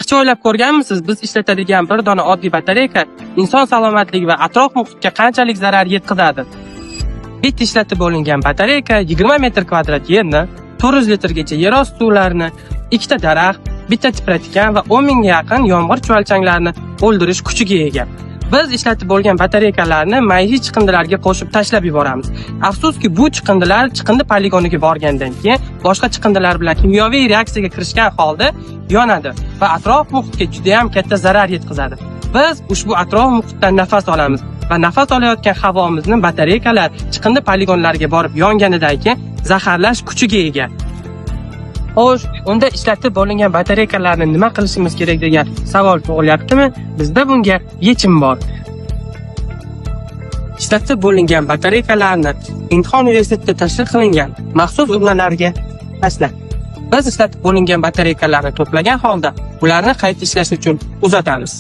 Hiç o'ylab ko'rganmisiz, biz ishlatadigan bir dona oddiy batareyka inson salomatligi va atrof muhitga qanchalik zarar yetkazadi? Bitta ishlatib bo'lingan batareyka 20 metr kvadrat yerni, 400 litrgacha yer osti suvlarini, 2 ta daraxt, bitta tipratikan va 10 mingga yaqin yomg'ir chuvalchanglarini o'ldirish kuchiga ega. Biz ishlatib bo'lgan batareykalarni maishiy chiqindilarga qo'shib tashlab yuboramiz. Afsuski, bu chiqindilar chiqindi poligoniga borgandan keyin boshqa chiqindilar bilan kimyoviy reaksiyaga kirishgan holda yonadi va atrof muhitga juda ham katta zarar yetkazadi. Biz ushbu atrof muhitdan nafas olamiz va nafas olayotgan havomizni batareykalar chiqindi poligonlariga borib yonganidan keyin zaharlash kuchiga ega. Xo'sh, unda ishlatib bo'lingan batareykalarni nima qilishimiz kerak degan savol tug'ilyaptimi? Bizda bunga yechim bor. Ishlatib bo'lingan batareykalarni Inxon universitetida tashkil qilingan maxsus urnalarga tashlang. Biz ishlatib bo'lingan batareykalarni to'plagan holda ularni qayta ishlash uchun uzatamiz.